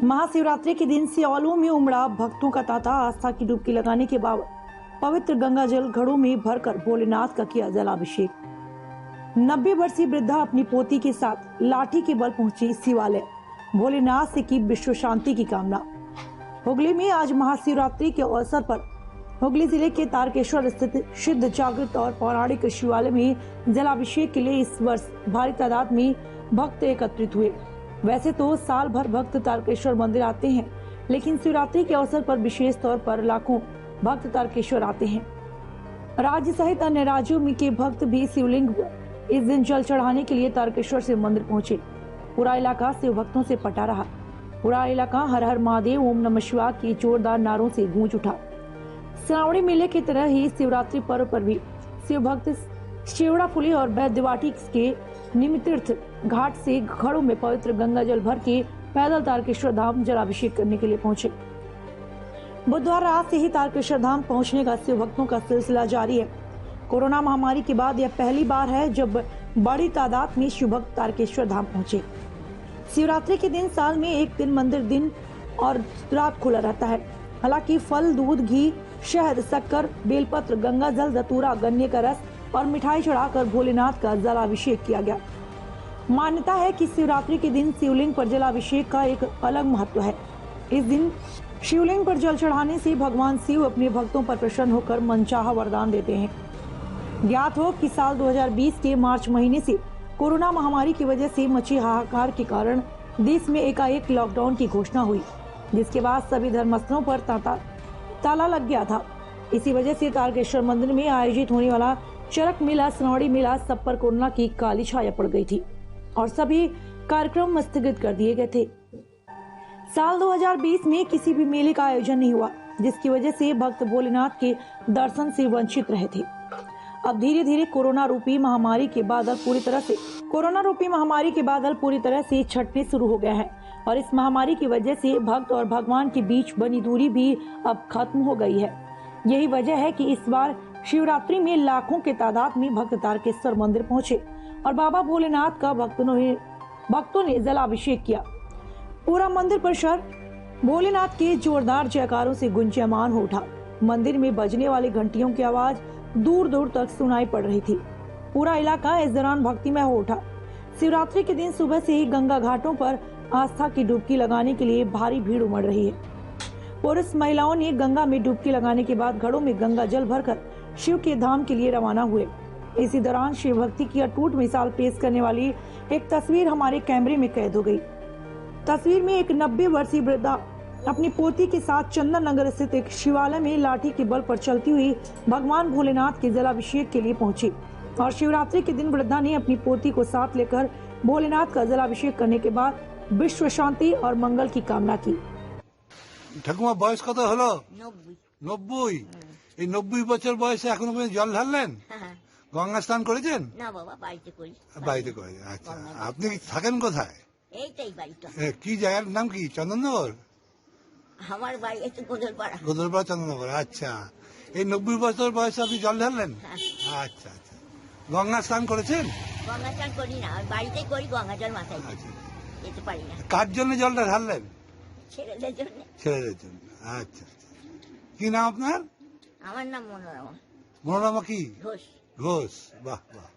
महाशिवरात्रि के दिन सियालों में उमड़ा भक्तों का तांता। आस्था की डुबकी लगाने के बाद पवित्र गंगा जल घड़ों में भरकर भोलेनाथ का किया जलाभिषेक। 90 वर्षीय वृद्धा अपनी पोती के साथ लाठी के बल पहुंची शिवालय, भोलेनाथ से की विश्व शांति की कामना। हुगली में आज महाशिवरात्रि के अवसर पर हुगली जिले के तारकेश्वर स्थित सिद्ध जागृत और पौराणिक शिवालय में जलाभिषेक के लिए इस वर्ष भारी तादाद में भक्त एकत्रित हुए। वैसे तो साल भर भक्त तारकेश्वर मंदिर आते हैं, लेकिन शिवरात्रि के अवसर पर विशेष तौर पर लाखों भक्त तारकेश्वर आते हैं। राज्य सहित अन्य राज्यों में के भक्त भी शिवलिंग इस दिन जल चढ़ाने के लिए तारकेश्वर शिव मंदिर पहुंचे। पूरा इलाका शिव भक्तों से पटा रहा। पूरा इलाका हर हर महादेव, ओम नमः शिवाय की जोरदार नारों से गूंज उठा। श्रावणी मेले की तरह ही शिवरात्रि पर्व पर भी शिव भक्त शिवड़ाफुली और बैद्यवाटी के निमितीर्थ घाट से घड़ों में पवित्र गंगा जल भर के पैदल तारकेश्वर धाम जलाभिषेक करने के लिए पहुंचे। बुधवार रात से ही तारकेश्वर धाम पहुंचने का शिव भक्तों का सिलसिला जारी है। कोरोना महामारी के बाद यह पहली बार है जब बड़ी तादाद में शिव भक्त तारकेश्वर धाम पहुंचे। शिवरात्रि के दिन साल में एक दिन मंदिर दिन और रात खुला रहता है। हालांकि फल, दूध, घी, शहद, शक्कर, बेलपत्र, गंगा जल, धतूरा, गन्ने का रस और मिठाई चढ़ाकर भोलेनाथ का जलाभिषेक किया गया। मान्यता है कि शिवरात्रि के दिन शिवलिंग पर जलाभिषेक का एक अलग महत्व है। इस दिन शिवलिंग पर जल चढ़ाने से भगवान शिव अपने भक्तों पर प्रसन्न होकर मनचाहा वरदान देते हैं। ज्ञात हो कि साल 2020 के मार्च महीने से कोरोना महामारी की वजह से मची हाहाकार के कारण देश में एकाएक लॉकडाउन की घोषणा हुई, जिसके बाद सभी धर्मस्थलों पर ताला लग गया था। इसी वजह से तारकेश्वर मंदिर में आयोजित होने वाला चरक मेला, श्रावणी मेला सब पर कोरोना की काली छाया पड़ गई थी और सभी कार्यक्रम स्थगित कर दिए गए थे। साल 2020 में किसी भी मेले का आयोजन नहीं हुआ, जिसकी वजह से भक्त भोलेनाथ के दर्शन से वंचित रहे थे। अब धीरे धीरे कोरोना रूपी महामारी के बादल पूरी तरह से छटने शुरू हो गया है और इस महामारी की वजह से भक्त और भगवान के बीच बनी दूरी भी अब खत्म हो गई है। यही वजह है कि इस बार शिवरात्रि में लाखों के तादाद में भक्त तारकेश्वर मंदिर पहुंचे और बाबा भोलेनाथ का भक्तों ने जलाभिषेक किया। पूरा मंदिर परिसर भोलेनाथ के जोरदार जयकारों से गुंजायमान हो उठा। मंदिर में बजने वाली घंटियों की आवाज दूर दूर तक सुनाई पड़ रही थी। पूरा इलाका इस दौरान भक्तिमय हो उठा। शिवरात्रि के दिन सुबह से ही गंगा घाटों पर आस्था की डुबकी लगाने के लिए भारी भीड़ उमड़ रही है। पुरुष महिलाओं ने गंगा में डुबकी लगाने के बाद घड़ों में गंगा जल भरकर शिव के धाम के लिए रवाना हुए। इसी दौरान शिव भक्ति की अटूट मिसाल पेश करने वाली एक तस्वीर हमारे कैमरे में कैद हो गई। तस्वीर में एक 90 वर्षीय वृद्धा अपनी पोती के साथ चंदन नगर स्थित एक शिवालय में लाठी के बल पर चलती हुई भगवान भोलेनाथ के जलाभिषेक के लिए पहुंची और शिवरात्रि के दिन वृद्धा ने अपनी पोती को साथ लेकर भोलेनाथ का जलाभिषेक करने के बाद विश्व शांति और मंगल की कामना की। ঠাকুমা বয়স কত হলো? 90। এই 90 বছর বয়সে এখনো পর্যন্ত জল ঢাললেন? গঙ্গা স্নান করেছেন? না বাবা, বাড়িতে করি। বাড়িতে করেন? আচ্ছা। আপনি থাকেন কোথায়? এইটাই বাড়িটা। কি জায়গার নাম কি? চন্দননগর? আমার বাড়ি একটু গোদলপাড়া। গোদলপাড়া, চন্দননগর। আচ্ছা। এই 90 বছর বয়সে আপনি জল ঢাললেন? আচ্ছা আচ্ছা। গঙ্গা স্নান করেছেন? গঙ্গা স্নান করি না, বাড়িতেই করি। গঙ্গা জল মাথায় দিই, যেতে পারি না। কার জন্য জলটা ঢাললেন? ছেলেদের জন্য। ছেলেদের জন্য। আচ্ছা। কি নাম আপনার? আমার নাম মনোরমা। মনোরমা কি? ঘোষ। ঘোষ। বাহ বাহ।